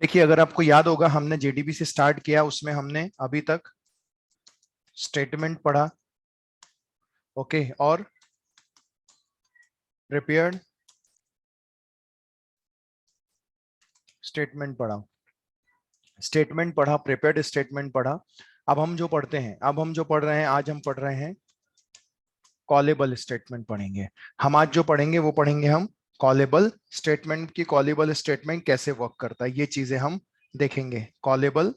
देखिए, अगर आपको याद होगा हमने जेडीबी से स्टार्ट किया, उसमें हमने अभी तक स्टेटमेंट पढ़ा, ओके, और प्रिपेयर्ड स्टेटमेंट पढ़ा, प्रिपेयर्ड स्टेटमेंट पढ़ा। अब हम जो पढ़ते हैं, अब हम जो पढ़ रहे हैं, आज हम पढ़ रहे हैं कॉलेबल स्टेटमेंट पढ़ेंगे। हम आज जो पढ़ेंगे वो पढ़ेंगे हम कॉलेबल स्टेटमेंट की। कॉलेबल स्टेटमेंट कैसे वर्क करता है ये चीजें हम देखेंगे। कॉलेबल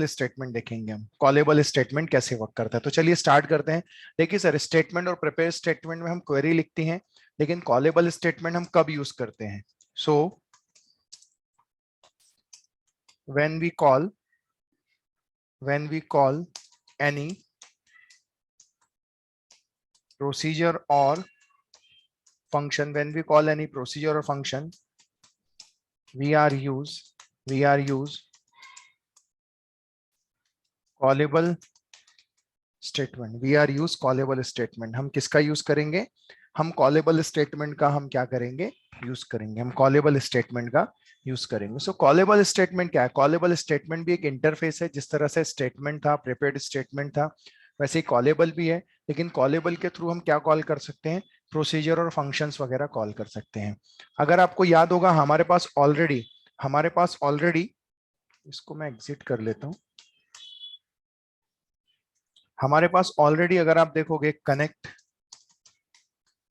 स्टेटमेंट देखेंगे हम, कॉलेबल स्टेटमेंट कैसे वर्क करता है। तो चलिए स्टार्ट करते हैं। देखिए सर, स्टेटमेंट और प्रिपेयर स्टेटमेंट में हम क्वेरी लिखती हैं, लेकिन कॉलेबल स्टेटमेंट हम कब यूज करते हैं? So when we call any procedure or function, when we call any procedure or function, we are use callable statement, callable statement। हम किसका यूज करेंगे? हम कॉलेबल स्टेटमेंट का हम क्या करेंगे? यूज करेंगे। हम कॉलेबल स्टेटमेंट का यूज करेंगे। सो कॉलेबल स्टेटमेंट क्या है? कॉलेबल स्टेटमेंट भी एक इंटरफेस है। जिस तरह से स्टेटमेंट था, प्रिपेयर्ड स्टेटमेंट था, वैसे ही कॉलेबल भी है। लेकिन कॉलेबल के थ्रू हम क्या कॉल कर सकते हैं? प्रोसीजर और फंक्शंस वगैरह कॉल कर सकते हैं। अगर आपको याद होगा, हमारे पास ऑलरेडी, इसको मैं एग्जिट कर लेता हूं। हमारे पास ऑलरेडी अगर आप देखोगे, कनेक्ट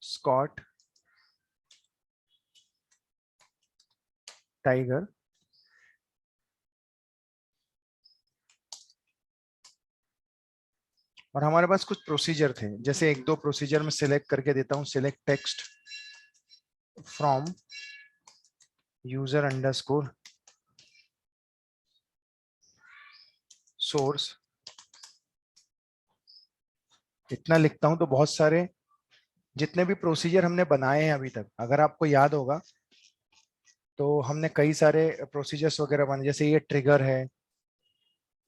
स्कॉट टाइगर, और हमारे पास कुछ प्रोसीजर थे। जैसे एक दो प्रोसीजर में सिलेक्ट करके देता हूं। Select text from user underscore source, इतना लिखता हूं। तो बहुत सारे जितने भी प्रोसीजर हमने बनाए हैं अभी तक, अगर आपको याद होगा, तो हमने कई सारे प्रोसीजर्स वगैरह बनाए। जैसे ये ट्रिगर है,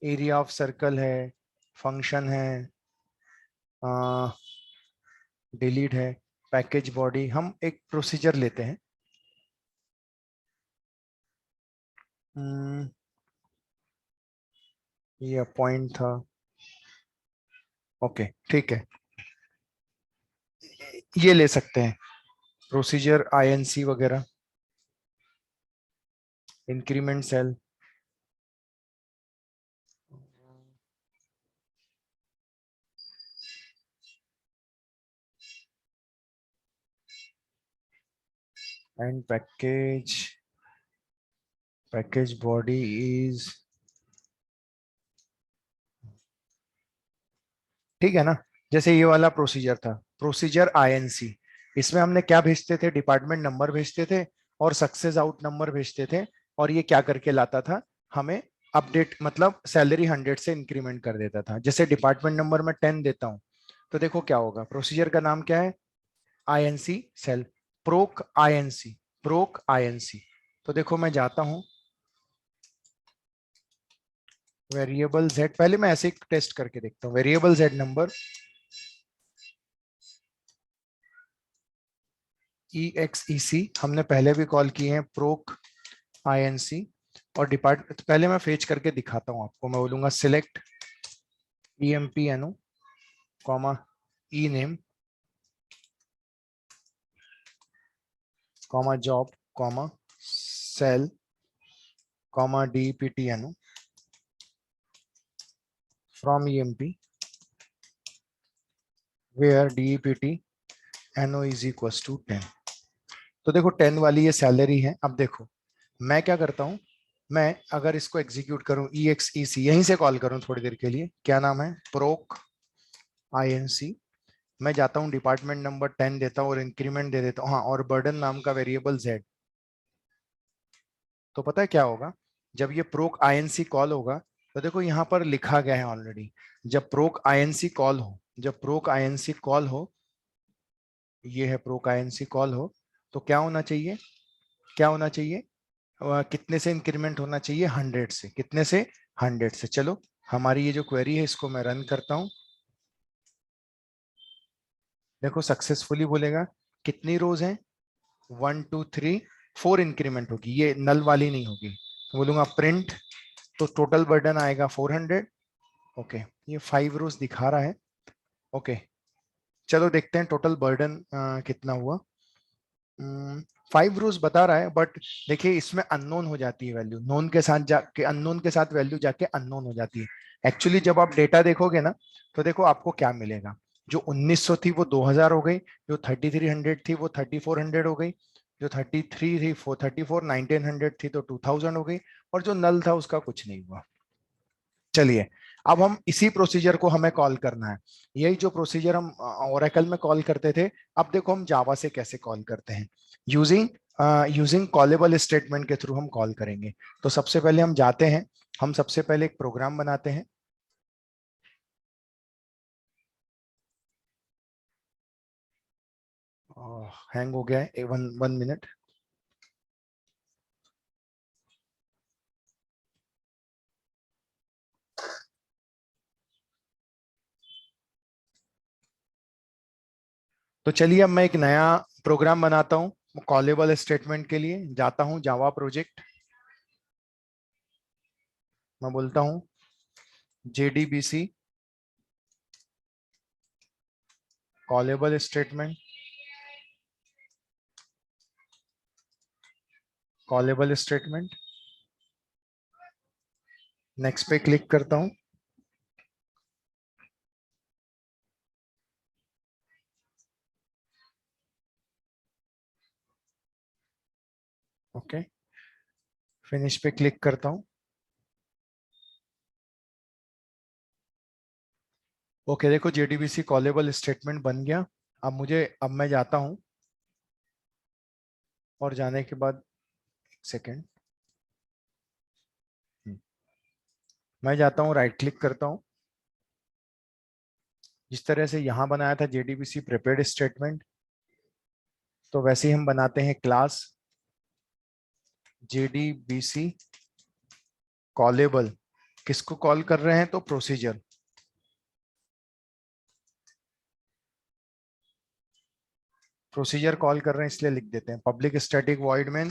एरिया ऑफ सर्कल है, फंक्शन है, डिलीट है, पैकेज बॉडी। हम एक प्रोसीजर लेते हैं, ये पॉइंट था, ओके ठीक है, ये ले सकते हैं प्रोसीजर आईएनसी वगैरह, increment sal, and package body is, ठीक है ना। जैसे ये वाला प्रोसीजर था, प्रोसीजर आईएनसी, इसमें हमने क्या भेजते थे? डिपार्टमेंट नंबर भेजते थे और सक्सेस आउट नंबर भेजते थे। और ये क्या करके लाता था? हमें अपडेट, मतलब सैलरी 100 से इंक्रीमेंट कर देता था। जैसे डिपार्टमेंट नंबर में 10 देता हूं, तो देखो क्या होगा। प्रोसीजर का नाम क्या है? INC sal, proc INC. तो देखो मैं जाता हूं, वेरिएबल जेड, पहले मैं ऐसे ही टेस्ट करके देखता हूँ। वेरिएबल जेड नंबर EXEC हमने पहले भी कॉल किए हैं, प्रोक INC। और डिपार्ट, पहले मैं फेच करके दिखाता हूं आपको। मैं बोलूंगा select EMPNO comma E name comma job comma sal comma DEPTNO from EMP where DEPTNO is equal to 10। तो देखो 10 वाली ये सैलरी है। अब देखो मैं क्या करता हूं, मैं अगर इसको एग्जीक्यूट करूं, EXEC यहीं से कॉल करूं थोड़ी देर के लिए, क्या नाम है? Proc INC। मैं जाता हूं, डिपार्टमेंट नंबर 10 देता हूं और इंक्रीमेंट दे देता हूं, हाँ, और बर्डन नाम का वेरिएबल जेड। तो पता है क्या होगा? जब ये प्रोक INC कॉल होगा, तो देखो यहाँ पर लिखा गया है ऑलरेडी, जब प्रोक INC कॉल हो, ये है प्रोक INC कॉल हो, तो क्या होना चाहिए? कितने से इंक्रीमेंट होना चाहिए? 100 से। कितने से? 100 से। चलो हमारी ये जो क्वेरी है, इसको मैं रन करता हूं। देखो सक्सेसफुली बोलेगा। कितनी रोज हैं? 1 2 3 4 इंक्रीमेंट होगी, ये नल वाली नहीं होगी। तो बोलूंगा प्रिंट, तो टोटल बर्डन आएगा 400। ओके, ये 5 रोज दिखा रहा है। ओके, चलो देखते हैं टोटल बर्डन कितना हुआ। 5 रोज बता रहा है, बट देखिए इसमें अननोन हो जाती है वैल्यू, नोन के साथ जाके अननोन के साथ वैल्यू जाके अननोन हो जाती है। एक्चुअली जब आप डेटा देखोगे ना, तो देखो आपको क्या मिलेगा। जो 1900 थी वो 2000 हो गई, जो 3300 थी वो 3400 हो गई, जो 33 थी 434, 1900 थी तो 2000 हो गई, और जो नल था उसका कुछ नहीं हुआ। चलिए, अब हम इसी प्रोसीजर को हमें कॉल करना है। यही जो प्रोसीजर हम ओरेकल में कॉल करते थे, अब देखो हम जावा से कैसे कॉल करते हैं। यूजिंग यूजिंग कॉलेबल स्टेटमेंट के थ्रू हम कॉल करेंगे। तो सबसे पहले हम जाते हैं, हम सबसे पहले एक प्रोग्राम बनाते हैं। हैंग हो गया है, वन वन मिनट। तो चलिए अब मैं एक नया प्रोग्राम बनाता हूँ कॉलेबल स्टेटमेंट के लिए। जाता हूँ जावा प्रोजेक्ट, मैं बोलता हूँ JDBC callable statement, callable statement. Next पे क्लिक करता हूँ। ओके, फिनिश पे क्लिक करता हूँ। ओके, देखो JDBC कॉलेबल स्टेटमेंट बन गया। अब मैं जाता हूँ, और जाने के बाद एक सेकेंड, मैं जाता हूँ, राइट क्लिक करता हूँ। जिस तरह से यहाँ बनाया था JDBC प्रिपेयर्ड स्टेटमेंट, तो वैसे ही हम बनाते हैं क्लास JDBC कॉलेबल। किसको कॉल कर रहे हैं, तो प्रोसीजर। प्रोसीजर कॉल कर रहे हैं इसलिए लिख देते हैं public static void main.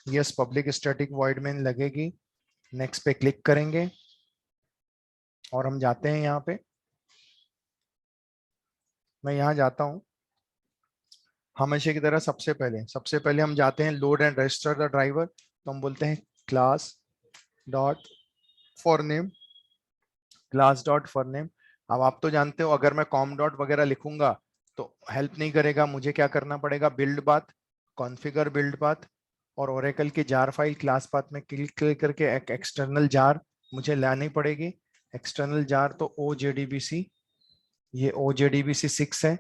Yes, public static void main लगेगी। नेक्स्ट पे क्लिक करेंगे, और हम जाते हैं यहाँ पे, मैं यहाँ जाता हूँ। हमेशा की तरह सबसे पहले हम जाते हैं load and register the driver. तो हम बोलते हैं class dot for name, class dot for name. अब आप तो जानते हो, अगर मैं कॉम डॉट वगैरह लिखूंगा तो हेल्प नहीं करेगा, मुझे क्या करना पड़ेगा, build path, configure build path, और ओरेकल की जार फाइल क्लास पाथ में क्लिक क्लिक करके एक एक्सटर्नल जार मुझे लानी पड़ेगी। एक्सटर्नल जार तो OJDBC, ये OJDBC 6 है।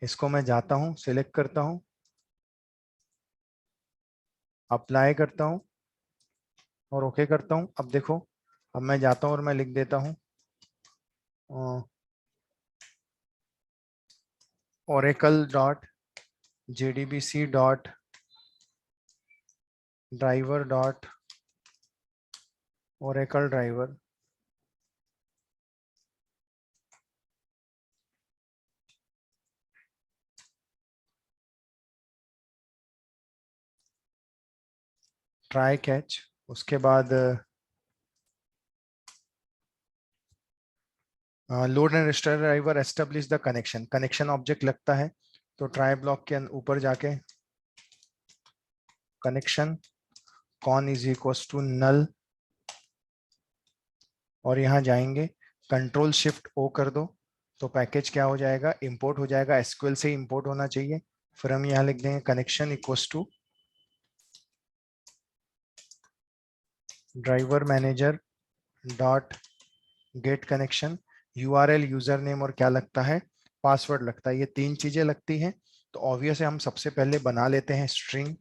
इसको मैं जाता हूँ, सिलेक्ट करता हूँ, अप्लाई करता हूँ, और ओके करता हूँ। अब देखो, अब मैं जाता हूँ और मैं लिख देता हूँ Oracle dot JDBC dot driver dot Oracle driver. Try catch, उसके बाद load and register driver establish the connection, connection object लगता है। तो ट्राई ब्लॉक के ऊपर जाके connection con is equal to null, और यहाँ जाएंगे, कंट्रोल शिफ्ट O कर दो, तो पैकेज क्या हो जाएगा, इंपोर्ट हो जाएगा। SQL से इंपोर्ट होना चाहिए। फिर हम यहाँ लिख देंगे connection equal to driver manager dot get connection, URL user name, और क्या लगता है, पासवर्ड लगता है। ये 3 चीजें लगती हैं। तो ऑब्वियस है, हम सबसे पहले बना लेते हैं string,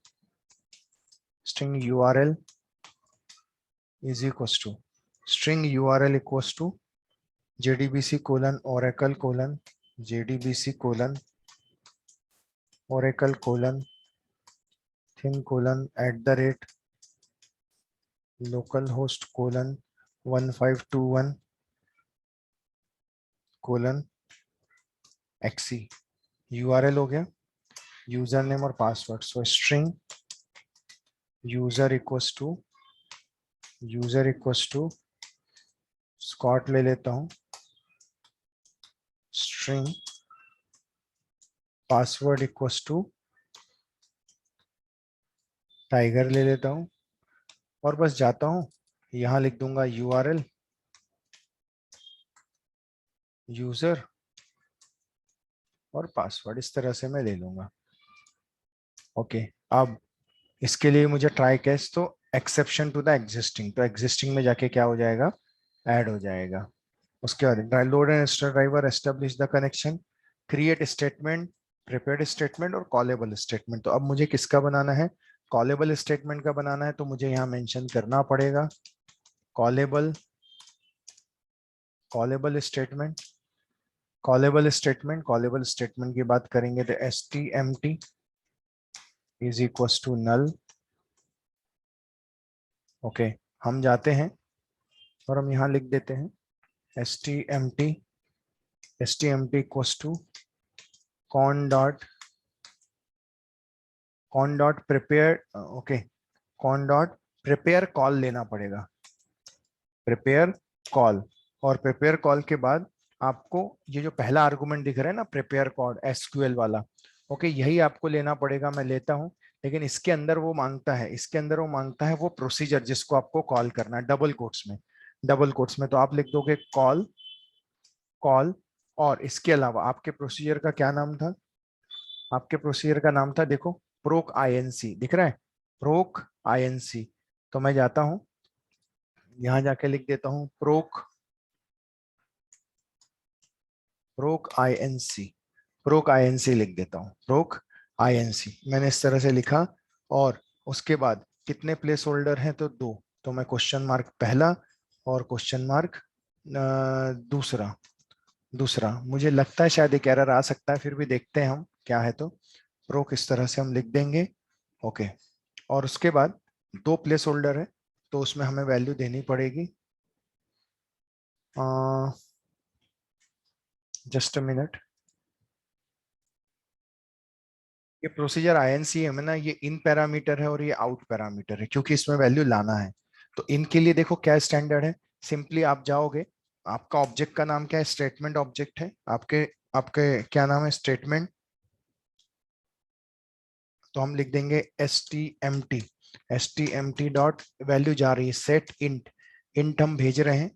string URL is equal to, string URL equal to JDBC colon Oracle colon JDBC colon Oracle colon thin colon @ local host colon 1521 colon XE। URL हो गया, यूजर नेम और password. So string user equals to Scott ले लेता हूं, string password equals to tiger ले लेता हूं, और बस जाता हूं, यहां लिख दूंगा URL यूजर और पासवर्ड, इस तरह से मैं ले लूंगा। ओके, अब इसके लिए मुझे ट्राई कैच, तो एक्सेप्शन टू द एग्जिस्टिंग, तो एग्जिस्टिंग में जाके क्या हो जाएगा, ऐड हो जाएगा। उसके बाद load and install driver, establish the connection, create statement, prepared statement और कॉलेबल स्टेटमेंट। तो अब मुझे किसका बनाना है, कॉलेबल स्टेटमेंट का बनाना है, तो मुझे यहाँ मेंशन करना पड़ेगा callable callable statement. Callable statement की बात करेंगे तो stmt is equals to null. Okay, हम जाते हैं और हम यहाँ लिख देते हैं stmt equals to con dot prepare, okay, con dot prepare call लेना पड़ेगा, प्रिपेयर कॉल। और प्रिपेयर कॉल के बाद आपको ये जो पहला आर्गुमेंट दिख रहा है ना, प्रिपेयर कॉल एसक्यूएल वाला, ओके, यही आपको लेना पड़ेगा। मैं लेता हूं, लेकिन इसके अंदर वो मांगता है, वो प्रोसीजर जिसको आपको कॉल करना है, डबल कोट्स में तो आप लिख दोगे कॉल कॉल। और इसके अलावा आपके प्रोसीजर का क्या नाम था, आपके प्रोसीजर का नाम था, देखो, प्रोक INC दिख रहा है, प्रोक INC। तो मैं जाता हूं, यहां जाके लिख देता हूं प्रोक INC लिख देता हूं, प्रोक INC मैंने इस तरह से लिखा। और उसके बाद कितने प्लेस होल्डर हैं, तो 2, तो मैं क्वेश्चन मार्क पहला और क्वेश्चन मार्क दूसरा दूसरा मुझे लगता है शायद एक एरर आ सकता है, फिर भी देखते हैं हम क्या है। तो प्रोक इस तरह से हम लिख देंगे। ओके, और उसके बाद 2 प्लेस होल्डर है, तो उसमें हमें वैल्यू देनी पड़ेगी, जस्ट अ मिनट। ये प्रोसीजर INC में ना, ये इन पैरामीटर है और ये आउट पैरामीटर है, क्योंकि इसमें वैल्यू लाना है। तो इनके लिए देखो क्या स्टैंडर्ड है, सिंपली आप जाओगे, आपका ऑब्जेक्ट का नाम क्या है, स्टेटमेंट ऑब्जेक्ट है, आपके आपके क्या नाम है, स्टेटमेंट। तो हम लिख देंगे S T M T dot value जा रही है सेट इंट, इंट हम भेज रहे हैं,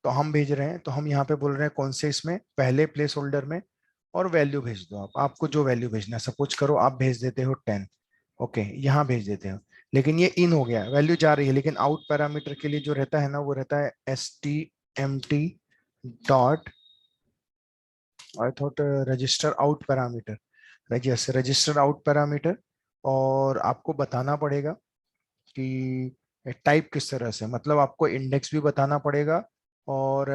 तो हम भेज रहे हैं, तो हम यहाँ पे बोल रहे हैं कौन से, इसमें पहले प्लेस होल्डर में, और वैल्यू भेज दो आप, आपको जो वैल्यू भेजना है, सपोज करो आप भेज देते हो 10, ओके, यहाँ भेज देते हो। लेकिन ये इन हो गया, वैल्यू जा रही है, लेकिन आउट पैरामीटर के लिए जो रहता है ना, वो रहता है stmt dot, I thought register out parameter, register out parameter. और आपको बताना पड़ेगा कि टाइप किस तरह से, मतलब आपको इंडेक्स भी बताना पड़ेगा, और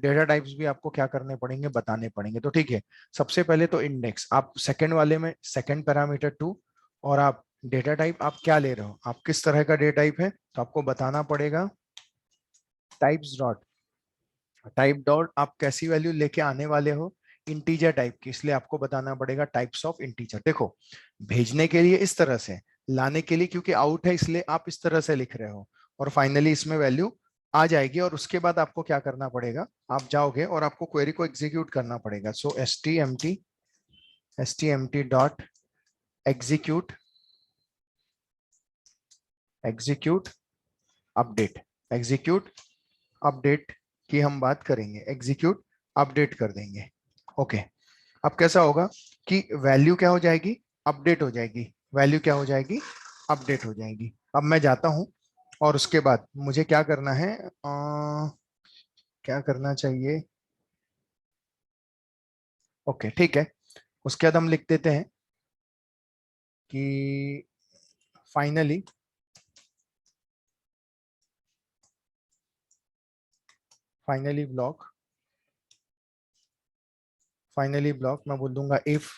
डेटा टाइप्स भी आपको क्या करने पड़ेंगे, बताने पड़ेंगे। तो ठीक है, सबसे पहले तो इंडेक्स, आप सेकंड वाले में सेकंड पैरामीटर 2, और आप डेटा टाइप आप क्या ले रहे हो, आप किस तरह का डेटा टाइप है, तो आपको बताना पड़ेगा टाइप डॉट आप कैसी वैल्यू लेके आने वाले हो, इंटीजर टाइप की, इसलिए आपको बताना पड़ेगा टाइप्स ऑफ इंटीजर। देखो, भेजने के लिए इस तरह से, लाने के लिए क्योंकि आउट है इसलिए आप इस तरह से लिख रहे हो, और फाइनली इसमें वैल्यू आ जाएगी। और उसके बाद आपको क्या करना पड़ेगा, आप जाओगे और आपको क्वेरी को एग्जीक्यूट करना पड़ेगा। So S T M T dot execute execute update, execute update की हम बात करेंगे, एग्जीक्यूट अपडेट कर देंगे। ओके, अब कैसा होगा कि वैल्यू क्या हो जाएगी, अपडेट हो जाएगी, वैल्यू क्या हो जाएगी, अपडेट हो जाएगी। अब मैं जाता हूं, और उसके बाद मुझे क्या करना है, क्या करना चाहिए, ओके ठीक है। उसके बाद हम लिख देते हैं कि finally finally block finally block मैं बोल दूंगा if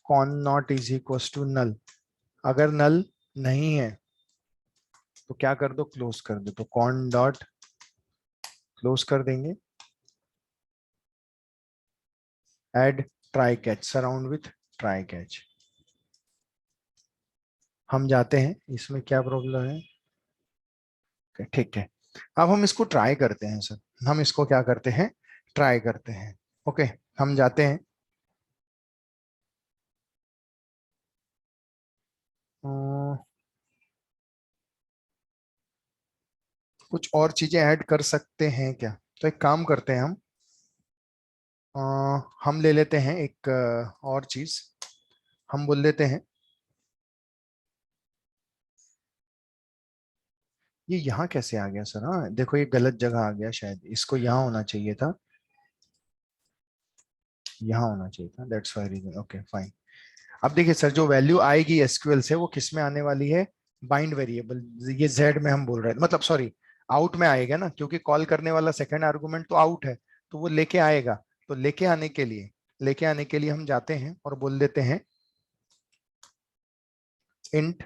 con not is equal to null, अगर नल नहीं है तो क्या कर दो, क्लोज कर दो, तो कॉन डॉट क्लोज कर देंगे, add try catch, surround with try catch. हम जाते हैं, इसमें क्या प्रॉब्लम है? ठीक है, अब हम इसको ट्राई करते हैं सर। हम इसको क्या करते हैं, ट्राई करते हैं। ओके, हम जाते हैं, अ, कुछ और चीजें ऐड कर सकते हैं क्या? तो एक काम करते हैं हम, अ, हम ले लेते हैं एक और चीज, हम बोल देते हैं, ये यहाँ कैसे आ गया सर? हाँ देखो, ये गलत जगह आ गया, शायद इसको यहाँ होना चाहिए था, यहाँ होना चाहिए था, that's why reason. Okay fine. अब देखिए सर, जो वैल्यू आएगी एसक्यूएल से वो किस में आने वाली है? बाइंड वेरिएबल, ये जेड में हम बोल रहे थे, मतलब सॉरी, आउट में आएगा ना, क्योंकि कॉल करने वाला सेकंड आर्गुमेंट तो आउट है, तो वो लेके आएगा। तो लेके आने के लिए हम जाते हैं और बोल देते हैं इंट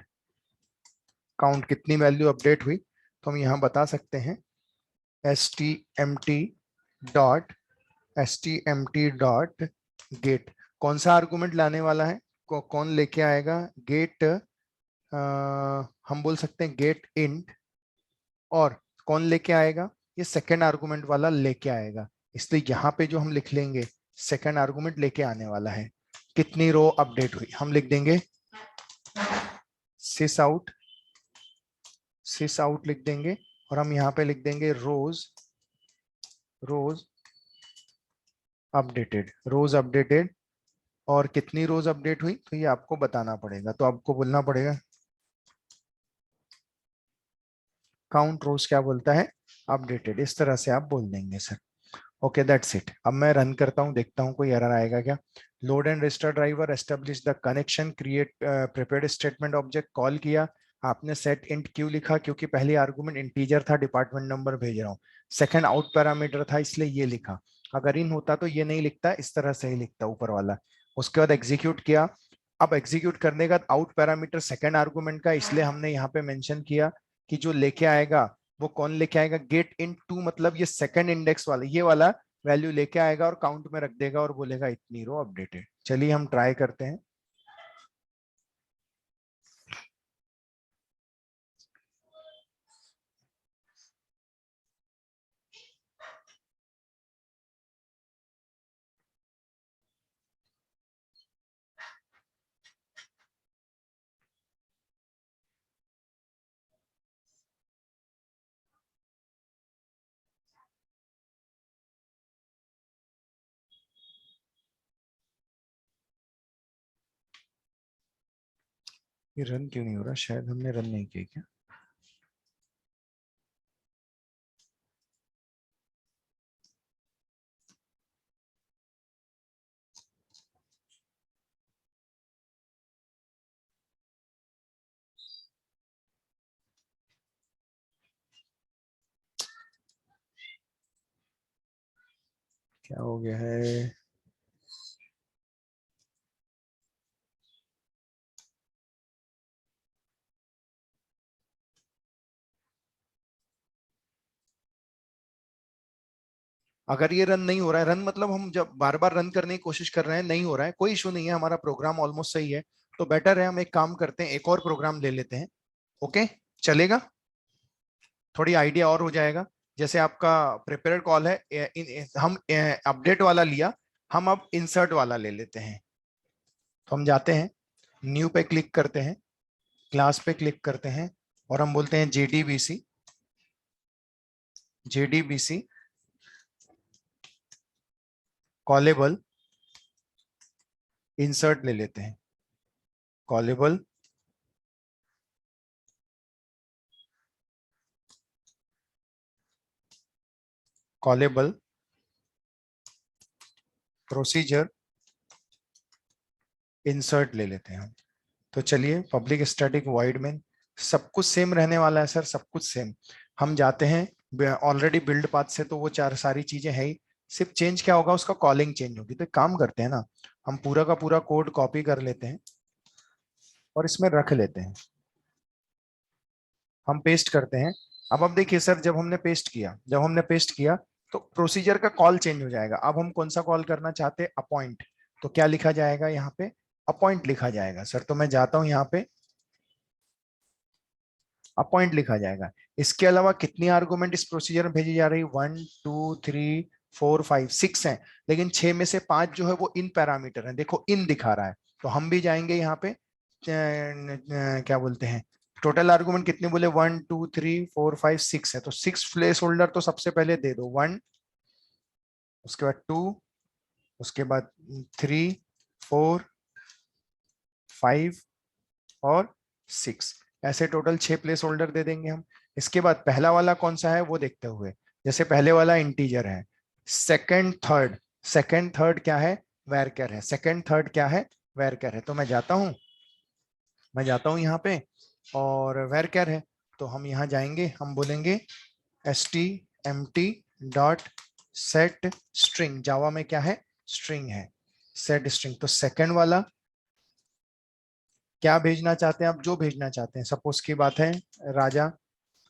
काउंट, कितनी वैल्यू अपडेट हुई। तो हम यहाँ बता सकते हैं S T M T dot get. कौन सा आर्गुमेंट लाने वाला है, कौन लेके आएगा? गेट, हम बोल सकते हैं गेट इंट, और कौन लेके आएगा? ये सेकंड आर्गुमेंट वाला लेके आएगा। इसलिए यहाँ पे जो हम लिख लेंगे, सेकंड आर्गुमेंट लेके आने वाला है, कितनी रो अपडेट हुई, हम लिख देंगे सिस आउट, सिस आउट लिख देंगे, और हम यहाँ पे लिख देंगे रोज, रोज अपडेटेड, रोज अपडेटेड। और कितनी रोज अपडेट हुई, तो ये आपको बताना पड़ेगा, तो आपको बोलना पड़ेगा काउंट रोज क्या बोलता है, अपडेटेड, इस तरह से आप बोल देंगे सर। Okay that's it. अब मैं रन करता हूँ, देखता हूँ कोई एरर आएगा क्या। Load and register driver establish the connection, create prepared statement object call किया। आपने सेट इंट क्यों लिखा? क्योंकि पहली आर्गुमेंट इंटीजर था, डिपार्टमेंट नंबर भेज रहा हूँ। सेकंड आउट पैरामीटर था, इसलिए ये लिखा। अगर इन होता तो ये नहीं लिखता, इस तरह से ही लिखता ऊपर वाला। उसके बाद एग्जीक्यूट किया। अब एग्जीक्यूट करने के बाद आउट पैरामीटर सेकंड आर्गुमेंट का, इसलिए हमने यहाँ पे मेंशन किया कि जो लेके आएगा वो कौन लेके आएगा, गेट इन टू, मतलब ये सेकंड इंडेक्स वाला, ये वाला वैल्यू लेके आएगा और काउंट में रख देगा और बोलेगा इतनी रो अपडेटेड। चलिए हम ट्राई करते हैं। ये रन क्यों नहीं हो रहा? शायद हमने रन नहीं किया क्या? क्या हो गया है? अगर ये रन नहीं हो रहा है, रन मतलब हम जब बार बार रन करने की कोशिश कर रहे हैं, नहीं हो रहा है, कोई इशू नहीं है, हमारा प्रोग्राम ऑलमोस्ट सही है। तो बेटर है हम एक काम करते हैं, एक और प्रोग्राम ले लेते हैं। ओके, चलेगा? थोड़ी आइडिया और हो जाएगा। जैसे आपका प्रिपेयर्ड कॉल है, हम अपडेट वाला लिया, हम अब इंसर्ट वाला ले लेते हैं। तो हम जाते हैं, न्यू पे क्लिक करते हैं, क्लास पे क्लिक करते हैं, और हम बोलते हैं जेडीबीसी, जेडीबीसी कॉलेबल इंसर्ट ले लेते हैं, कॉलेबल कॉलेबल प्रोसीजर इंसर्ट ले लेते हैं हम। तो चलिए, पब्लिक स्टैटिक वॉइड में सब कुछ सेम रहने वाला है सर, सब कुछ सेम। हम जाते हैं ऑलरेडी बिल्ड पाथ से, तो वो चार सारी चीजें है ही। सिर्फ चेंज क्या होगा, उसका कॉलिंग चेंज होगी। तो एक काम करते हैं ना, हम पूरा का पूरा कोड कॉपी कर लेते हैं और इसमें रख लेते हैं, हम पेस्ट करते हैं। अब देखिए सर, जब हमने पेस्ट किया तो प्रोसीजर का कॉल चेंज हो जाएगा। अब हम कौन सा कॉल करना चाहते हैं? अपॉइंट। तो क्या लिखा जाएगा यहाँ पे? अपॉइंट लिखा जाएगा सर। तो मैं जाता हूँ यहाँ पे, अब पॉइंट लिखा जाएगा। इसके अलावा कितनी आर्गुमेंट इस प्रोसीजर में भेजी जा रही है? 1 2 3 4 5 6 है, लेकिन 6 में से 5 जो है वो इन पैरामीटर है, देखो इन दिखा रहा है। तो हम भी जाएंगे यहाँ पे क्या बोलते हैं, टोटल आर्गुमेंट कितने बोले? 1 2 3 4 5 6 है, तो 6 प्लेस होल्डर तो सबसे पहले दे दो। 1, उसके बाद 2, उसके बाद 3 4 5 और 6, ऐसे टोटल 6 प्लेस होल्डर दे देंगे हम। इसके बाद पहला वाला कौन सा है वो देखते हुए, जैसे पहले वाला इंटीजर है, सेकंड थर्ड क्या है? वैरकर है। सेकंड थर्ड क्या है? वैरकर है। तो मैं जाता हूं यहाँ पे, और वैरकर है, तो हम यहाँ जाएंगे, हम बोलेंगे stmt डॉट सेट स्ट्रिंग। जावा में क्या है? स्ट्रिंग है, सेट स्ट्रिंग। तो सेकंड वाला क्या भेजना चाहते हैं आप? जो भेजना चाहते हैं, सपोज की बात है राजा,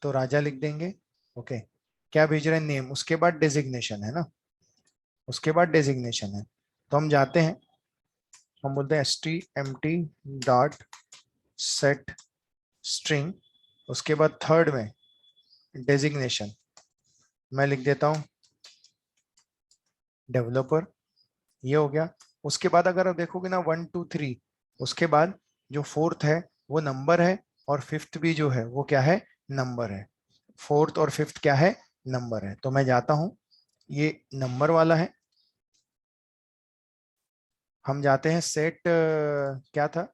तो राजा लिख देंगे। ओके, क्या भेज रहे हैं? नेम, उसके बाद डेजिग्नेशन है ना, उसके बाद डेजिग्नेशन है। तो हम जाते हैं, हम बोलते हैं stmt डॉट सेट स्ट्रिंग, उसके बाद थर्ड में डेजिग्नेशन मैं लिख देता हूं डेवलपर, ये हो गया। उसके बाद अगर आप देखोगे ना 1 2 3, उसके बाद जो फोर्थ है वो नंबर है, और फिफ्थ भी जो है वो क्या है? नंबर है। फोर्थ और फिफ्थ क्या है? नंबर है। तो मैं जाता हूं, ये नंबर वाला है, हम जाते हैं सेट क्या था?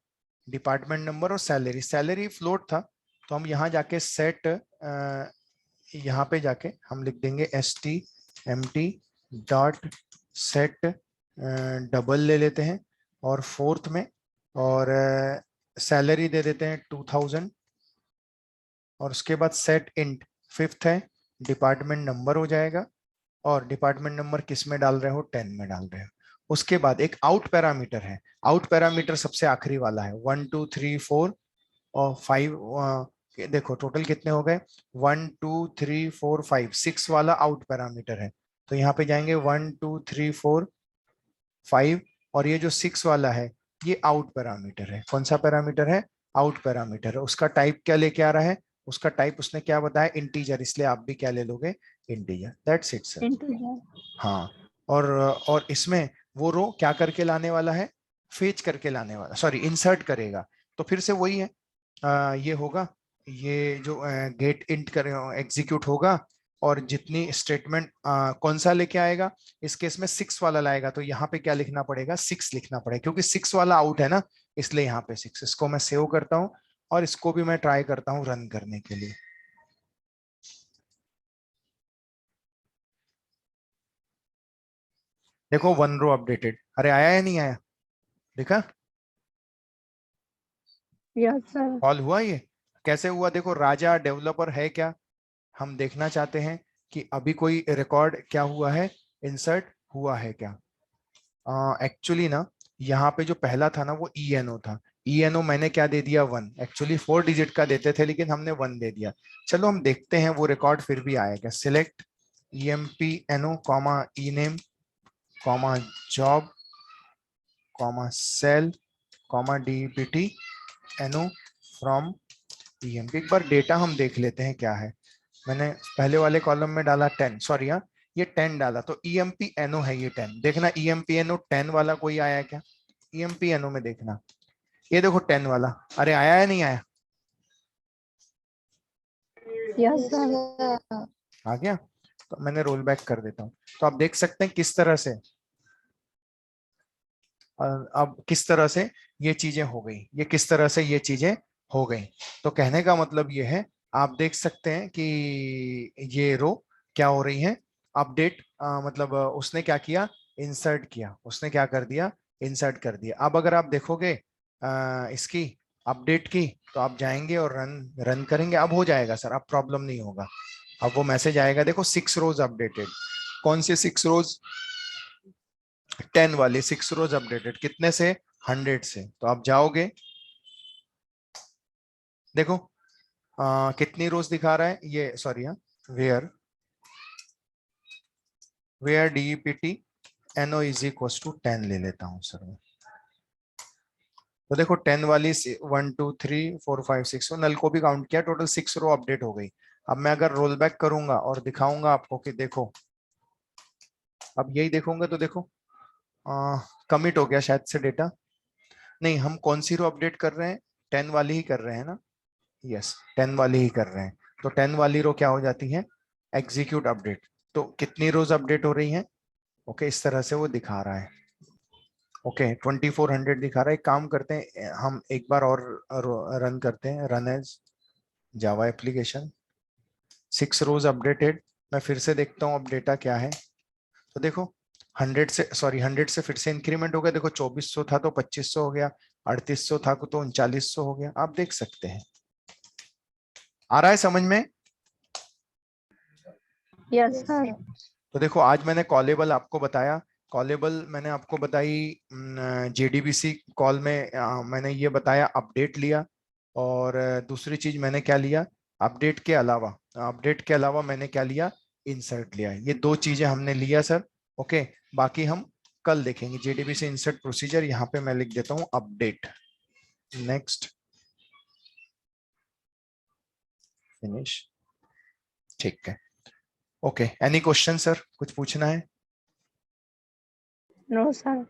डिपार्टमेंट नंबर और सैलरी, सैलरी फ्लोट था, तो हम यहाँ जाके सेट यहाँ पे जाके हम लिख देंगे stmt डॉट सेट डबल ले लेते हैं, और फोर्थ में, और सैलरी दे देते हैं 2000, और उसके बाद सेट इंट फिफ्थ है, डिपार्टमेंट नंबर हो जाएगा, और डिपार्टमेंट नंबर किस में डाल रहे हो? 10 में डाल रहे हो। उसके बाद एक आउट पैरामीटर है, आउट पैरामीटर सबसे आखिरी वाला है, 1 2 3 4 और 5, देखो टोटल कितने हो गए? 1 2 3 4 5, 6 वाला आउट पैरामीटर है। तो यहाँ पे जाएंगे 1 2 3 4 5, और ये जो 6 वाला है ये आउट पैरामीटर है। कौन सा पैरामीटर है? आउट पैरामीटर है। उसका टाइप क्या लेके आ रहा है? उसका टाइप उसने क्या बताया? इंटीजर, इसलिए आप भी क्या ले लोगे? Integer. That's it sir. Integer. हाँ, और इसमें वो रो क्या करके लाने वाला है? फेच करके लाने वाला, सॉरी इंसर्ट करेगा। तो फिर से वही है, ये होगा, ये जो गेट इंट कर एग्जीक्यूट होगा, और जितनी स्टेटमेंट कौन सा लेके आएगा? इस केस में 6 वाला लाएगा, तो यहाँ पे क्या लिखना पड़ेगा? 6 लिखना पड़ेगा, क्योंकि 6 वाला आउट है ना, इसलिए यहाँ पे 6। इसको मैं सेव करता हूँ, और इसको भी मैं ट्राई करता हूँ रन करने के लिए। देखो 1 रो अपडेटेड, अरे आया या नहीं आया? देखा? Yes sir. कॉल हुआ ये? कैसे हुआ? देखो राजा डेवलपर है क्या, हम देखना चाहते हैं कि अभी कोई रिकॉर्ड क्या हुआ है, इंसर्ट हुआ है क्या। एक्चुअली ना, यहाँ पे जो पहला था ना वो ईएनओ था, ईएनओ मैंने क्या दे दिया? 1। एक्चुअली 4 डिजिट का देते थे, लेकिन हमने 1 दे दिया। चलो हम देखते हैं वो रिकॉर्ड फिर भी आएगा। Select EMPNO comma E name comma job comma sal comma DEPT NO from EMP। एक बार डेटा हम देख लेते हैं क्या है। मैंने पहले वाले कॉलम में डाला 10, सॉरी हाँ, ये 10 डाला, तो EMPNO है ये 10। देखना EMPNO 10 वाला कोई आया क्या? EMPNO में देखना, ये देखो 10 वाला, अरे आया या नहीं आया? Yes sir. आ गया। तो मैंने रोल बैक कर देता हूँ, तो आप देख सकते हैं किस तरह से, अब किस तरह से ये चीजें हो गई, ये किस तरह से ये चीजें हो गई। तो कहने का मतलब ये है, आप देख सकते हैं कि ये रो क्या हो रही है? अपडेट, मतलब उसने क्या किया? इंसर्ट किया, उसने क्या कर दिया? इंसर्ट कर दिया। अब अगर आप देखोगे इसकी अपडेट की, तो आप जाएंगे और रन रन करेंगे, अब हो जाएगा सर, अब प्रॉब्लम नहीं होगा। अब वो मैसेज आएगा, देखो 6 रोज अपडेटेड। कौन से 6 रोज? 10 वाली 6 रोज अपडेटेड, कितने से? 100 से। तो आप जाओगे, देखो कितनी रोज दिखा रहा है ये, सॉरी हाँ, where where DEPT NO is equal to 10 ले लेता हूं सर मैं। तो देखो 10 वाली 1 2 3 4 5 6 नल को भी काउंट किया, टोटल 6 रो अपडेट हो गई। अब मैं अगर रोल बैक करूंगा और दिखाऊंगा आपको कि देखो, अब यही देखूंगा तो देखो कमिट हो गया शायद से डेटा। नहीं, हम कौन सी रो अपडेट कर रहे हैं? 10 वाली ही कर रहे हैं ना। यस, 10 वाली ही कर रहे हैं। तो 10 वाली रो क्या हो जाती है? Execute update. तो कितनी रोज अपडेट हो रही हैं? ओके, इस तरह से वो दिखा रहा है। ओके, 2400 दिखा रहा है। एक काम करते हैं, हम एक बार और रन करते हैं, रन एज जावा एप्लीकेशन, 6 रोज अपडेटेड। मैं फिर से देखता हूँ अब डेटा क्या है। तो देखो 100 से फिर से इंक्रीमेंट हो गया। देखो 2400 था तो 2500 हो गया, 3800 था तो 3900 हो गया। आप देख सकते हैं, आ रहा है समझ में? Yes sir. तो देखो आज मैंने कॉलेबल आपको बताया। कॉलेबल मैंने आपको बताई जेडीबीसी कॉल में, मैंने ये बताया अपडेट लिया। और दूसरी चीज मैंने क्या लिया? अपडेट के अलावा मैंने क्या लिया? इंसर्ट लिया। ये दो चीजें हमने लिया सर। ओके, बाकी हम कल देखेंगे। जेडीबीसी इंसर्ट प्रोसीजर, यहाँ पे मैं लिख देता हूँ अपडेट। Next, finish. ठीक है। Okay, any question sir? कुछ पूछना है? No sir.